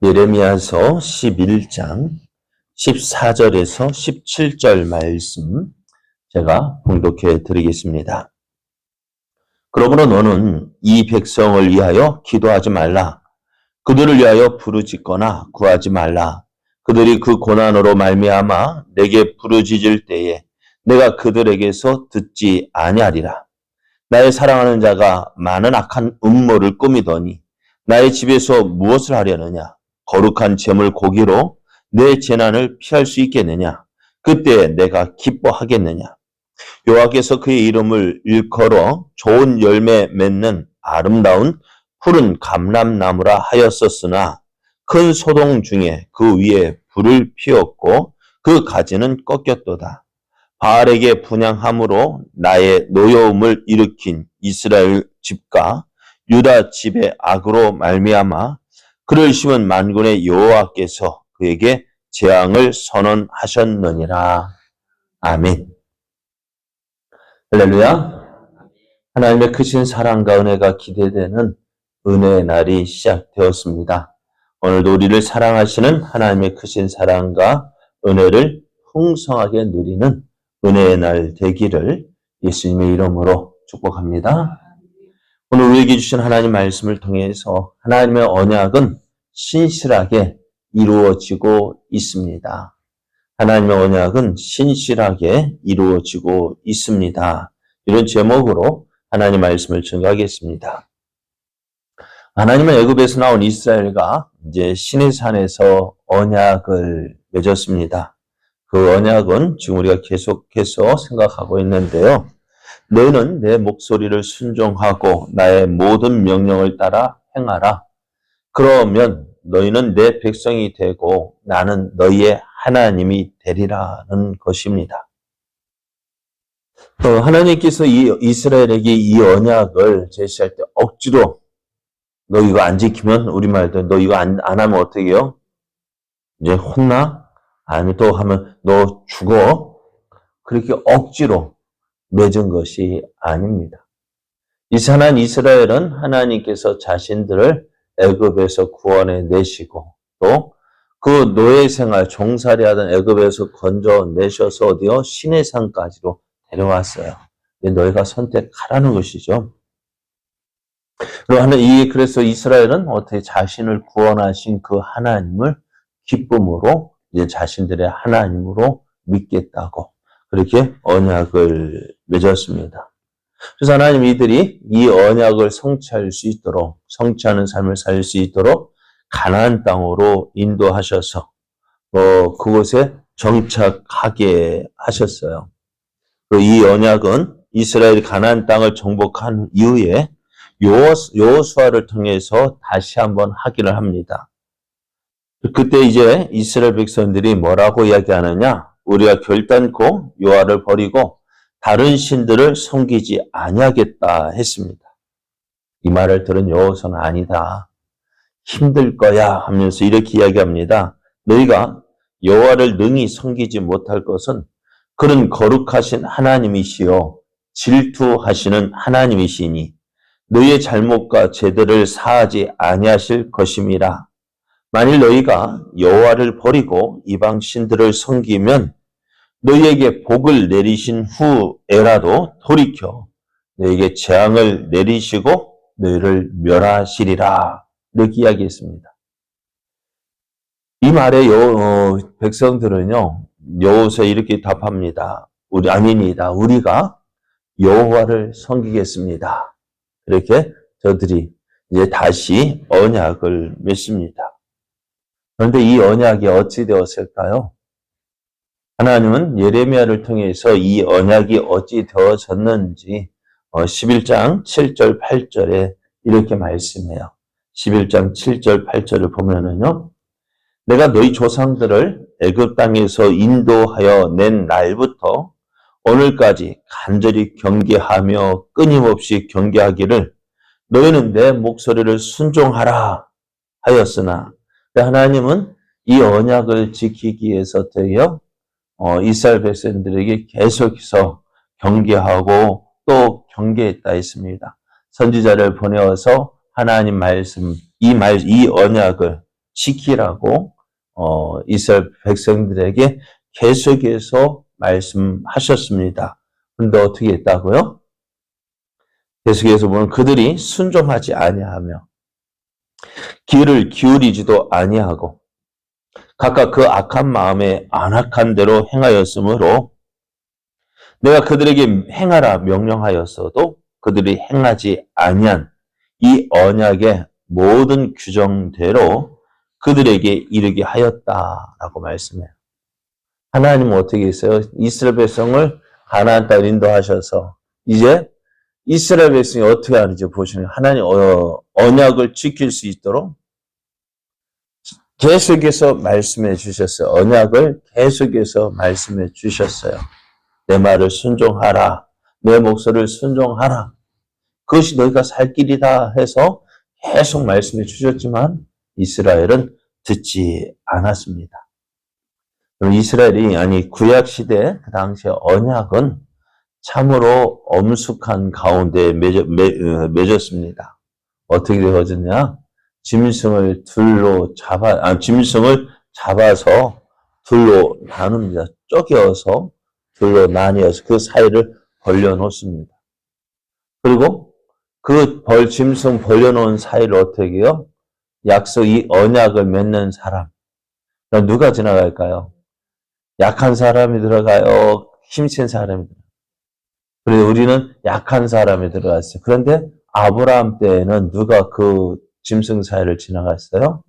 예레미야서 11장 14절에서 17절 말씀 제가 봉독해 드리겠습니다. 그러므로 너는 이 백성을 위하여 기도하지 말라. 그들을 위하여 부르짖거나 구하지 말라. 그들이 그 고난으로 말미암아 내게 부르짖을 때에 내가 그들에게서 듣지 아니하리라. 나의 사랑하는 자가 많은 악한 음모를 꾸미더니 나의 집에서 무엇을 하려느냐? 거룩한 제물 고기로 내 재난을 피할 수 있겠느냐? 그때 내가 기뻐하겠느냐? 여호와께서 그의 이름을 일컬어 좋은 열매 맺는 아름다운 푸른 감람나무라 하였었으나 큰 소동 중에 그 위에 불을 피웠고 그 가지는 꺾였도다. 바알에게 분향함으로 나의 노여움을 일으킨 이스라엘 집과 유다 집의 악으로 말미암아 그를 심은 만군의 여호와께서 그에게 재앙을 선언하셨느니라. 아멘. 할렐루야. 하나님의 크신 사랑과 은혜가 기대되는 은혜의 날이 시작되었습니다. 오늘도 우리를 사랑하시는 하나님의 크신 사랑과 은혜를 풍성하게 누리는 은혜의 날 되기를 예수님의 이름으로 축복합니다. 오늘 우리에게 주신 하나님 말씀을 통해서 하나님의 언약은 신실하게 이루어지고 있습니다. 하나님의 언약은 신실하게 이루어지고 있습니다. 이런 제목으로 하나님 말씀을 증거하겠습니다. 하나님은 애굽에서 나온 이스라엘과 이제 시내산에서 언약을 맺었습니다. 그 언약은 지금 우리가 계속해서 생각하고 있는데요. 너희는 내 목소리를 순종하고 나의 모든 명령을 따라 행하라. 그러면 너희는 내 백성이 되고 나는 너희의 하나님이 되리라는 것입니다. 하나님께서 이스라엘에게 이 언약을 제시할 때 억지로 너 이거 안 지키면 우리말로 너 이거 안 하면 어떻게 해요? 이제 혼나? 아니면 또 하면 너 죽어? 그렇게 억지로 맺은 것이 아닙니다. 이스라엘은 하나님께서 자신들을 애굽에서 구원해 내시고 또 그 노예 생활 종살이 하던 애굽에서 건져내셔서 어디요? 시내산까지로 데려왔어요. 너희가 선택하라는 것이죠. 그래서 이스라엘은 어떻게 자신을 구원하신 그 하나님을 기쁨으로 이제 자신들의 하나님으로 믿겠다고 그렇게 언약을 맺었습니다. 그래서 하나님 이들이 이 언약을 성취할 수 있도록 성취하는 삶을 살 수 있도록 가나안 땅으로 인도하셔서 그곳에 정착하게 하셨어요. 이 언약은 이스라엘이 가나안 땅을 정복한 이후에 여호수아를 통해서 다시 한번 확인을 합니다. 그때 이제 이스라엘 백성들이 뭐라고 이야기하느냐? 우리가 결단코 여호와를 버리고 다른 신들을 섬기지 아니하겠다 했습니다. 이 말을 들은 여호수아는 아니다. 힘들 거야 하면서 이렇게 이야기합니다. 너희가 여호와를 능히 섬기지 못할 것은 그는 거룩하신 하나님이시요 질투하시는 하나님이시니 너희의 잘못과 죄들을 사하지 아니하실 것임이라. 만일 너희가 여호와를 버리고 이방 신들을 섬기면 너희에게 복을 내리신 후에라도 돌이켜 너희에게 재앙을 내리시고 너희를 멸하시리라. 이렇게 이야기했습니다. 이 말에 백성들은요, 여호수아에 이렇게 답합니다. 아닙니다. 우리가 여호와를 섬기겠습니다. 이렇게 저들이 이제 다시 언약을 맺습니다. 그런데 이 언약이 어찌 되었을까요? 하나님은 예레미야를 통해서 이 언약이 어찌 되어졌는지 11장 7절 8절에 이렇게 말씀해요. 11장 7절 8절을 보면은요. 내가 너희 조상들을 애굽 땅에서 인도하여 낸 날부터 오늘까지 간절히 경계하며 끊임없이 경계하기를 너희는 내 목소리를 순종하라 하였으나 하나님은 이 언약을 지키기 위해서 이스라엘 백성들에게 계속해서 경계하고 또 경계했다 했습니다. 선지자를 보내어서 하나님 말씀, 이 언약을 지키라고 이스라엘 백성들에게 계속해서 말씀하셨습니다. 그런데 어떻게 했다고요? 계속해서 보면 그들이 순종하지 아니하며 귀를 기울이지도 아니하고 각각 그 악한 마음에 안악한 대로 행하였으므로 내가 그들에게 행하라 명령하였어도 그들이 행하지 아니한 이 언약의 모든 규정대로 그들에게 이르게 하였다라고 말씀해요. 하나님은 어떻게 했어요? 이스라엘 백성을 가나안 땅 인도하셔서 이제 이스라엘 백성이 어떻게 하는지 보시면 하나님 언약을 지킬 수 있도록 계속해서 말씀해 주셨어요. 언약을 계속해서 말씀해 주셨어요. 내 말을 순종하라. 내 목소리를 순종하라. 그것이 너희가 살 길이다 해서 계속 말씀해 주셨지만 이스라엘은 듣지 않았습니다. 이스라엘이 구약시대 그 당시에 언약은 참으로 엄숙한 가운데 맺었습니다. 어떻게 되어졌냐? 짐승을 잡아서 둘로 나눕니다. 쪼개어서 둘로 나뉘어서 그 사이를 벌려놓습니다. 그리고 그 짐승 벌려놓은 사이를 어떻게 해요? 이 언약을 맺는 사람. 그럼 누가 지나갈까요? 약한 사람이 들어가요? 힘센 사람이 들어가요? 그래서 우리는 약한 사람이 들어갔어요. 그런데 아브라함 때에는 누가 그 짐승 사이를 지나갔어요?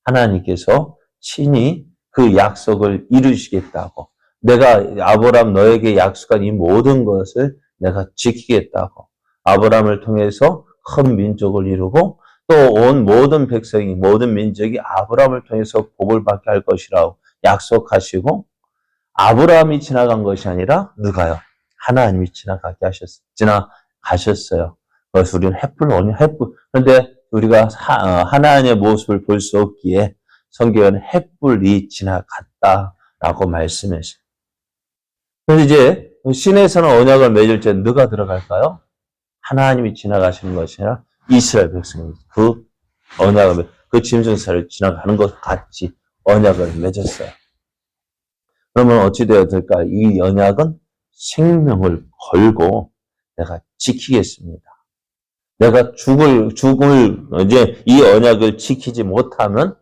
하나님께서 친히 그 약속을 이루시겠다고. 내가 아브라함 너에게 약속한 이 모든 것을 내가 지키겠다고. 아브라함을 통해서 큰 민족을 이루고 또 온 모든 백성이 모든 민족이 아브라함을 통해서 복을 받게 할 것이라고 약속하시고 아브라함이 지나간 것이 아니라 누가요? 하나님이 지나가셨어요. 그래서 우리는 그런데 우리가 하나님의 모습을 볼 수 없기에 성경은 햇불이 지나갔다라고 말씀하십니다. 그런데 이제 신에서는 언약을 맺을 때 누가 들어갈까요? 하나님이 지나가시는 것이 아니라 이스라엘 백성이 그 언약을 그 짐승사를 지나가는 것 같이 언약을 맺었어요. 그러면 어찌 되어야 될까? 이 언약은 생명을 걸고 내가 지키겠습니다. 내가 이제 이 언약을 지키지 못하면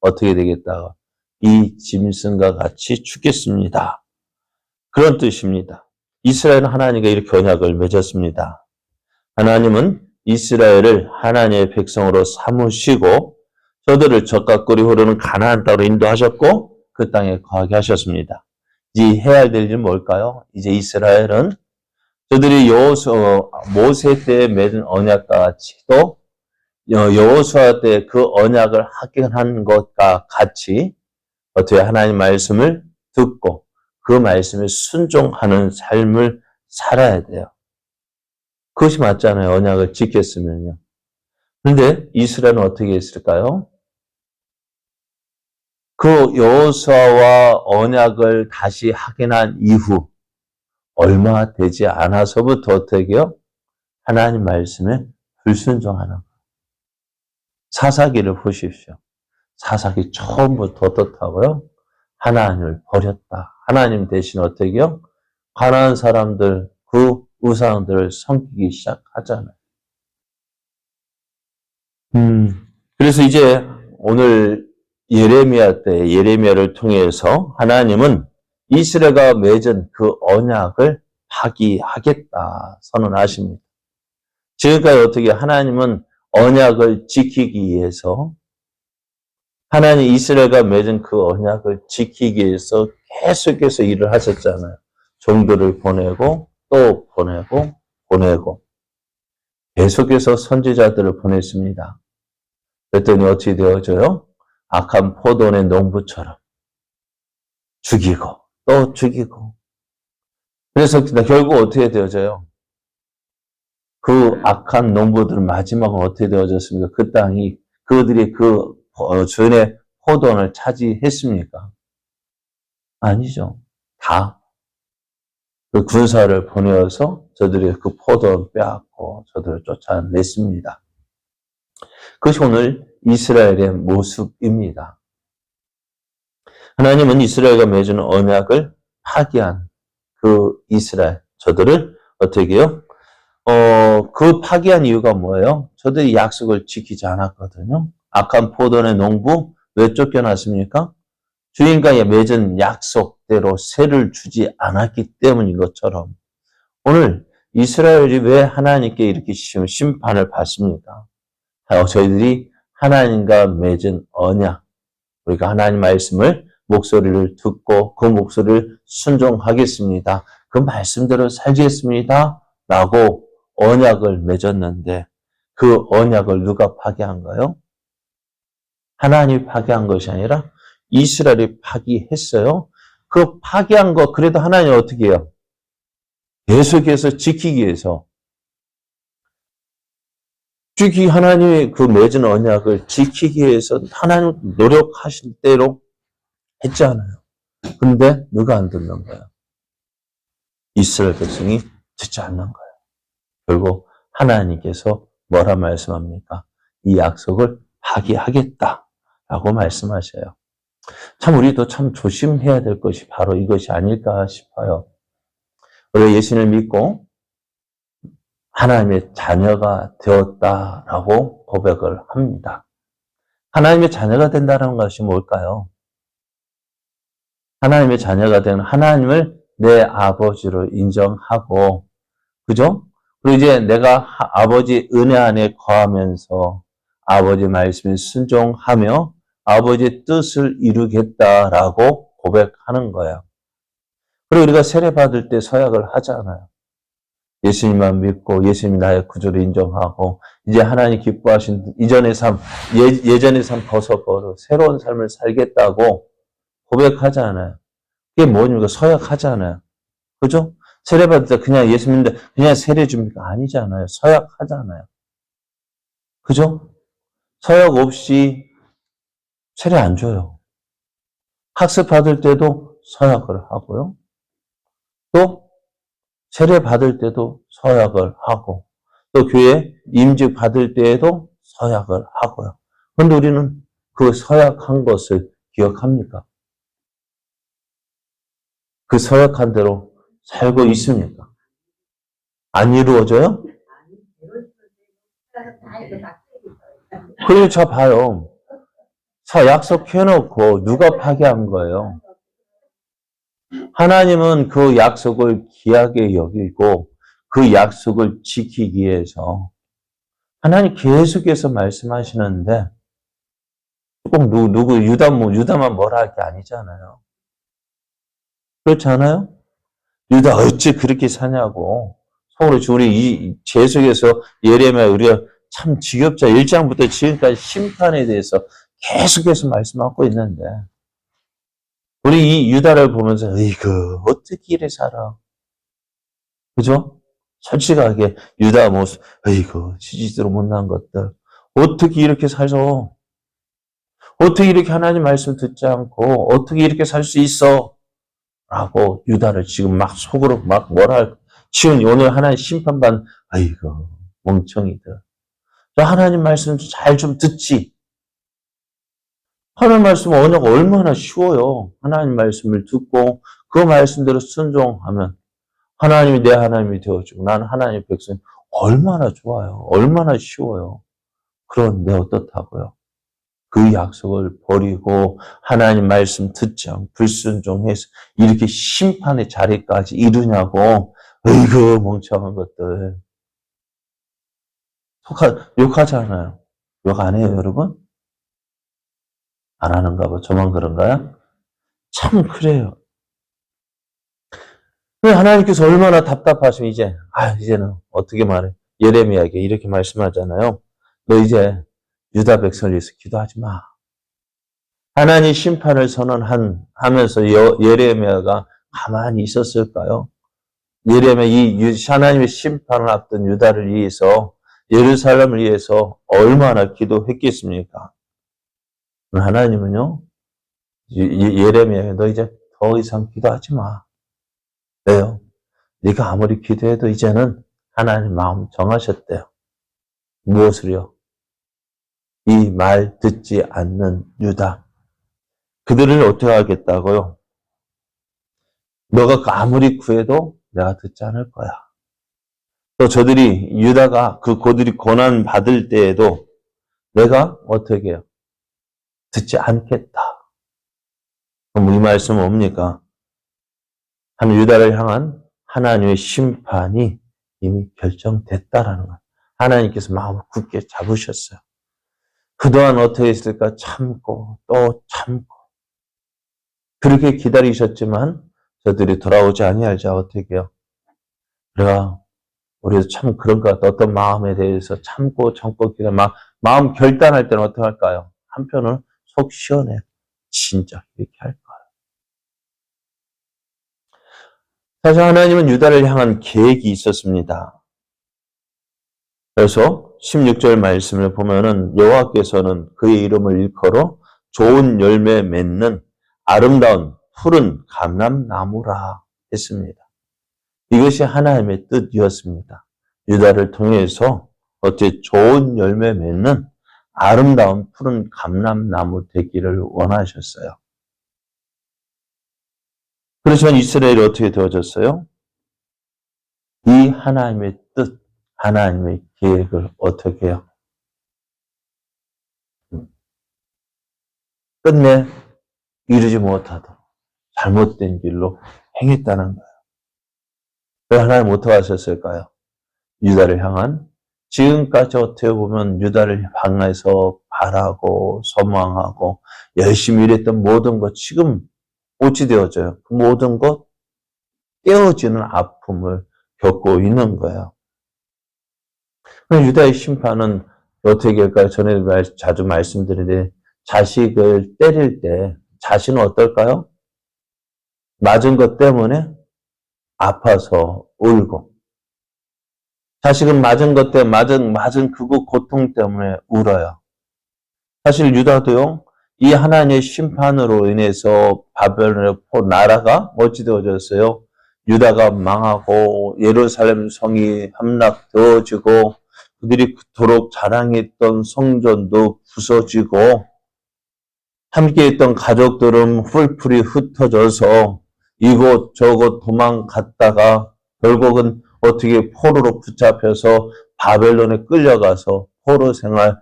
어떻게 되겠다? 이 짐승과 같이 죽겠습니다. 그런 뜻입니다. 이스라엘은 하나님과 이렇게 언약을 맺었습니다. 하나님은 이스라엘을 하나님의 백성으로 삼으시고 저들을 젖과 꿀이 흐르는 가나안 땅으로 인도하셨고 그 땅에 거하게 하셨습니다. 이제 해야 될 일은 뭘까요? 이제 이스라엘은 저들이 모세 때에 맺은 언약과 같이 또 여호수아 때 그 언약을 확인한 것과 같이 어떻게 하나님 말씀을 듣고 그 말씀에 순종하는 삶을 살아야 돼요. 그것이 맞잖아요. 언약을 지켰으면요. 그런데 이스라엘은 어떻게 했을까요? 그 여호수아와 언약을 다시 확인한 이후 얼마 되지 않아서부터 어떻게 해요? 하나님 말씀에 불순종하는 거예요. 사사기를 보십시오. 사사기 처음부터 어떻다고요? 하나님을 버렸다. 하나님 대신 어떻게 해요? 가나안 사람들 그 우상들을 섬기기 시작하잖아요. 그래서 이제 오늘 예레미야 때 예레미야를 통해서 하나님은 이스라엘과 맺은 그 언약을 파기하겠다 선언하십니다. 지금까지 어떻게 하나님은 언약을 지키기 위해서 하나님 이스라엘과 맺은 그 언약을 지키기 위해서 계속해서 일을 하셨잖아요. 종들을 보내고 또 보내고 계속해서 선지자들을 보냈습니다. 그랬더니 어떻게 되어져요? 악한 포도원의 농부처럼 죽이고 또 죽이고 그래서 결국 어떻게 되어져요? 그 악한 농부들은 마지막은 어떻게 되어졌습니까? 그 땅이 그들이 그 주인의 포도원을 차지했습니까? 아니죠. 다 그 군사를 보내어서 저들이 그 포도원 빼앗고 저들을 쫓아냈습니다. 그것이 오늘 이스라엘의 모습입니다. 하나님은 이스라엘과 맺은 언약을 파기한 그 이스라엘, 저들을 어떻게 해요? 그 파기한 이유가 뭐예요? 저들이 약속을 지키지 않았거든요. 악한 포도의 농부 왜 쫓겨났습니까? 주인과 맺은 약속대로 세를 주지 않았기 때문인 것처럼 오늘 이스라엘이 왜 하나님께 이렇게 심판을 받습니까? 저희들이 하나님과 맺은 언약, 우리가 하나님 말씀을 목소리를 듣고 그 목소리를 순종하겠습니다. 그 말씀대로 살겠습니다. 라고 언약을 맺었는데 그 언약을 누가 파기한가요? 하나님이 파기한 것이 아니라 이스라엘이 파기했어요. 그 파기한 거 그래도 하나님이 어떻게 해요? 계속해서 지키기 위해서 하나님의 그 맺은 언약을 지키기 위해서 하나님 노력하신 대로 했잖아요. 근데 누가 안 듣는 거예요? 이스라엘 백성이 듣지 않는 거예요. 결국 하나님께서 뭐라 말씀합니까? 이 약속을 파기하겠다라고 말씀하셔요. 참 우리도 참 조심해야 될 것이 바로 이것이 아닐까 싶어요. 우리가 예수님을 믿고 하나님의 자녀가 되었다라고 고백을 합니다. 하나님의 자녀가 된다는 것이 뭘까요? 하나님의 자녀가 되는 하나님을 내 아버지로 인정하고, 그죠? 그리고 이제 내가 아버지 은혜 안에 거하면서 아버지 말씀에 순종하며 아버지의 뜻을 이루겠다라고 고백하는 거예요. 그리고 우리가 세례받을 때 서약을 하잖아요. 예수님만 믿고 예수님이 나의 구주를 인정하고 이제 하나님 기뻐하신 이전의 삶, 예전의 삶 벗어버려 새로운 삶을 살겠다고 고백하잖아요. 그게 뭐입니까? 서약하잖아요. 그죠? 세례받을 때 그냥 예수 믿는데 그냥 세례 줍니까? 아니잖아요. 서약하잖아요. 그죠? 서약 없이 세례 안 줘요. 학습 받을 때도 서약을 하고요. 또 세례 받을 때도 서약을 하고 또 교회 임직 받을 때에도 서약을 하고요. 그런데 우리는 그 서약한 것을 기억합니까? 그 서약한 대로 살고 있습니까? 안 이루어져요? 그리고 저 봐요. 약속해놓고 누가 파기한 거예요? 하나님은 그 약속을 귀하게 여기고 그 약속을 지키기 위해서 하나님 계속해서 말씀하시는데 꼭 누구 유다만 뭐라 할 게 아니잖아요. 그렇지 않아요? 유다 어찌 그렇게 사냐고 속으로 우리 계속해서 예레미야 우리가 참 지겹자 1장부터 지금까지 심판에 대해서 계속해서 말씀하고 있는데 우리 이 유다를 보면서 이거 어떻게 이래 살아? 그죠? 솔직하게 유다 모습 이거 지지대로 못난 것들 어떻게 이렇게 살죠? 어떻게 이렇게 하나님 말씀 듣지 않고 어떻게 이렇게 살 수 있어? 라고 유다를 지금 막 속으로 막 뭐라 할 지금 오늘 하나님 심판받는 아이고 멍청이들 저 하나님 말씀 잘 좀 듣지 하나님 말씀 언어가 얼마나 쉬워요. 하나님 말씀을 듣고 그 말씀대로 순종하면 하나님이 내 하나님이 되어주고 나는 하나님의 백성 얼마나 좋아요. 얼마나 쉬워요. 그런데 어떻다고요? 그 약속을 버리고 하나님 말씀 듣지 않고 불순종해서 이렇게 심판의 자리까지 이루냐고 어이구 멍청한 것들 욕하잖아요. 욕 안 해요 여러분? 안 하는가 봐. 저만 그런가요? 참 그래요. 하나님께서 얼마나 답답하시면 이제는 어떻게 말해? 예레미야에게 이렇게 말씀하잖아요. 너 이제 유다 백성을 위해서 기도하지 마. 하나님 심판을 선언하면서 예레미야가 가만히 있었을까요? 예레미야 하나님의 심판을 앞둔 유다를 위해서 예루살렘을 위해서 얼마나 기도했겠습니까? 하나님은요. 예레미야 너 이제 더 이상 기도하지 마. 왜요? 네가 아무리 기도해도 이제는 하나님 마음 정하셨대요. 무엇을요? 이 말 듣지 않는 유다. 그들을 어떻게 하겠다고요? 너가 아무리 구해도 내가 듣지 않을 거야. 또 저들이 유다가 그들이 고난 받을 때에도 내가 어떻게 해요? 듣지 않겠다. 그럼 이 말씀은 뭡니까? 유다를 향한 하나님의 심판이 이미 결정됐다라는 거예요. 하나님께서 마음을 굳게 잡으셨어요. 그동안 어떻게 했을까? 참고 또 참고 그렇게 기다리셨지만 저들이 돌아오지 아니할 자 어떻게 해요? 우리가 우리도 참 그런 것 같아. 어떤 마음에 대해서 참고 마음 결단할 때는 어떻게 할까요? 한편은 속 시원해. 진짜 이렇게 할 거야. 사실 하나님은 유다를 향한 계획이 있었습니다. 그래서 16절 말씀을 보면은 여호와께서는 그의 이름을 일컬어 좋은 열매 맺는 아름다운 푸른 감람나무라 했습니다. 이것이 하나님의 뜻이었습니다. 유다를 통해서 어째 좋은 열매 맺는 아름다운 푸른 감람나무 되기를 원하셨어요. 그렇지만 이스라엘이 어떻게 되어졌어요? 이 하나님의 뜻, 하나님의 계획을 어떻게 해요? 끝내 이루지 못하도록 잘못된 길로 행했다는 거예요. 왜 하나님 어떻게 하셨을까요? 유다를 향한 지금까지 어떻게 보면 유다를 향해서 바라고 소망하고 열심히 일했던 모든 것 지금 어찌 되어져요? 그 모든 것 깨어지는 아픔을 겪고 있는 거예요. 유다의 심판은 어떻게 할까요? 전에 자주 말씀드리는데 자식을 때릴 때 자신은 어떨까요? 맞은 것 때문에 아파서 울고 자식은 맞은 것 때문에 맞은 그거 고통 때문에 울어요. 사실 유다도요. 이 하나님의 심판으로 인해서 바벨론의 나라가 어찌 되어졌어요? 유다가 망하고 예루살렘 성이 함락되어지고 그들이 그토록 자랑했던 성전도 부서지고 함께했던 가족들은 훌풀이 흩어져서 이곳 저곳 도망갔다가 결국은 어떻게 포로로 붙잡혀서 바벨론에 끌려가서 포로 생활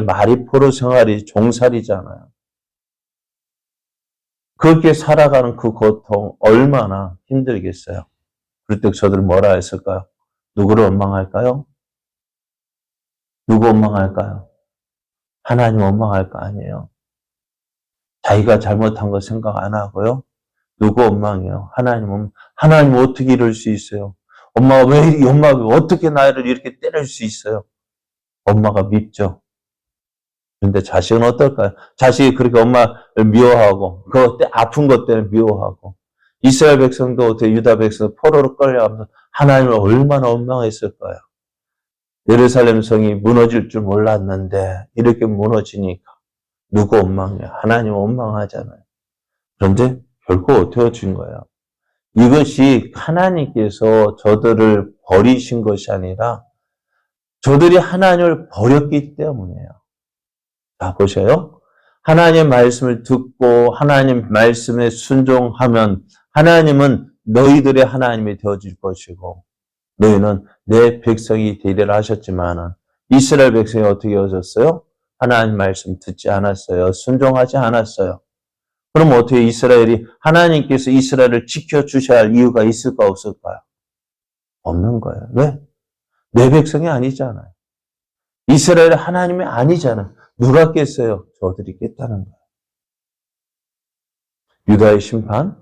말이 포로 생활이 종살이잖아요. 그렇게 살아가는 그 고통 얼마나 힘들겠어요. 그럴 때 저들 뭐라 했을까요? 누구를 원망할까요? 누구 원망할까요? 하나님 원망할 거 아니에요. 자기가 잘못한 거 생각 안 하고요. 누구 원망해요? 하나님 어떻게 이럴 수 있어요? 엄마가 어떻게 나를 이렇게 때릴 수 있어요? 엄마가 밉죠. 근데 자식은 어떨까요? 자식이 그렇게 엄마를 미워하고, 아픈 것 때문에 미워하고, 이스라엘 백성도 어떻게 유다 백성 포로로 끌려가면서 하나님을 얼마나 원망했을까요? 예루살렘 성이 무너질 줄 몰랐는데, 이렇게 무너지니까, 누구 원망해요? 하나님 원망하잖아요. 그런데 결코 어떻게 진 거예요? 이것이 하나님께서 저들을 버리신 것이 아니라, 저들이 하나님을 버렸기 때문이에요. 자, 보셔요. 하나님의 말씀을 듣고 하나님 말씀에 순종하면 하나님은 너희들의 하나님이 되어줄 것이고 너희는 내 백성이 되리라 하셨지만 이스라엘 백성이 어떻게 되어졌어요? 하나님 말씀 듣지 않았어요. 순종하지 않았어요. 그럼 어떻게 하나님께서 이스라엘을 지켜주셔야 할 이유가 있을까 없을까요? 없는 거예요. 왜? 내 백성이 아니잖아요. 이스라엘 하나님이 아니잖아요. 누가 깼어요? 저들이 깼다는 거예요. 유다의 심판,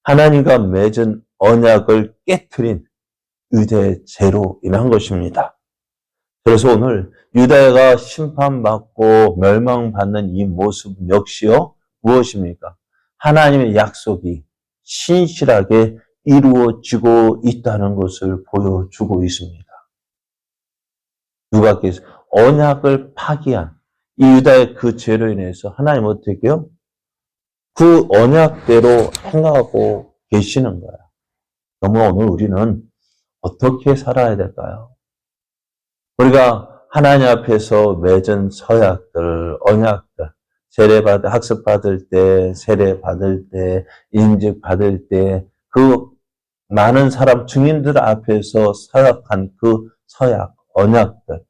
하나님과 맺은 언약을 깨트린 유대의 죄로 인한 것입니다. 그래서 오늘 유다가 심판받고 멸망받는 이 모습 역시요, 무엇입니까? 하나님의 약속이 신실하게 이루어지고 있다는 것을 보여주고 있습니다. 누가 깼어요? 언약을 파기한 이 유다의 그 죄로 인해서 하나님 어떻게 해요? 그 언약대로 행하고 계시는 거야. 그러면 오늘 우리는 어떻게 살아야 될까요? 우리가 하나님 앞에서 맺은 서약들, 언약들, 학습받을 때, 세례받을 때, 인직받을 때, 그 많은 사람, 증인들 앞에서 서약한 그 서약, 언약들.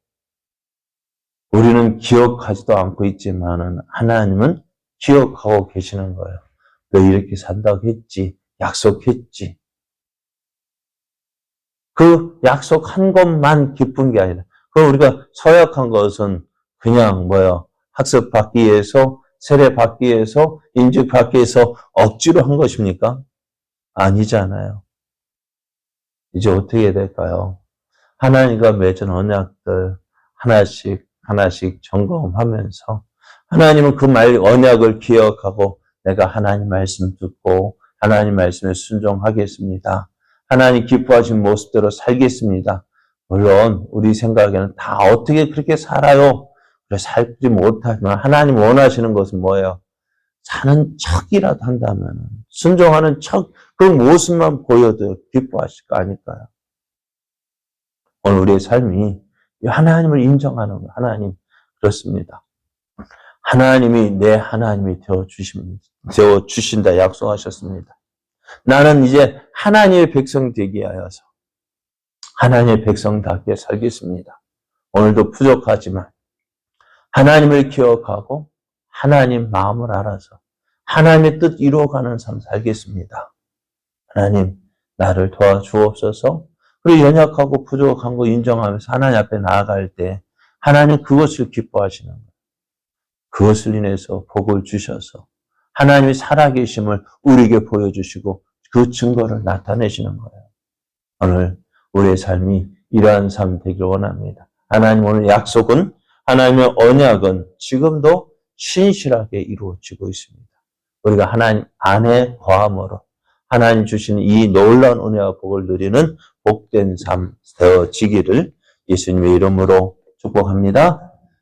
우리는 기억하지도 않고 있지만은 하나님은 기억하고 계시는 거예요. 너 이렇게 산다고 했지, 약속했지. 그 약속한 것만 기쁜 게 아니라, 그 우리가 서약한 것은 그냥 학습받기 위해서, 세례받기 위해서, 인직받기 위해서 억지로 한 것입니까? 아니잖아요. 이제 어떻게 될까요? 하나님과 맺은 언약들 하나씩 하나씩 점검하면서 하나님은 그 언약을 기억하고 내가 하나님 말씀 듣고 하나님 말씀에 순종하겠습니다. 하나님 기뻐하신 모습대로 살겠습니다. 물론 우리 생각에는 다 어떻게 그렇게 살아요? 그래 살지 못하지만 하나님 원하시는 것은 뭐예요? 사는 척이라도 한다면 순종하는 척 그 모습만 보여도 기뻐하실 거 아닐까요? 오늘 우리의 삶이 하나님을 인정하는 거 하나님 그렇습니다. 하나님이 내 하나님이 되어 주신다 약속하셨습니다. 나는 이제 하나님의 백성 되게 하여서 하나님의 백성답게 살겠습니다. 오늘도 부족하지만 하나님을 기억하고 하나님 마음을 알아서 하나님의 뜻 이루어가는 삶 살겠습니다. 하나님 나를 도와주옵소서. 그리고 연약하고 부족한 거 인정하면서 하나님 앞에 나아갈 때 하나님 그것을 기뻐하시는 거예요. 그것을 인해서 복을 주셔서 하나님의 살아계심을 우리에게 보여주시고 그 증거를 나타내시는 거예요. 오늘 우리의 삶이 이러한 삶 되기를 원합니다. 하나님 오늘 약속은 하나님의 언약은 지금도 신실하게 이루어지고 있습니다. 우리가 하나님 안에 거함으로 하나님 주신 이 놀라운 은혜와 복을 누리는 복된 삶 되어지기를 예수님의 이름으로 축복합니다.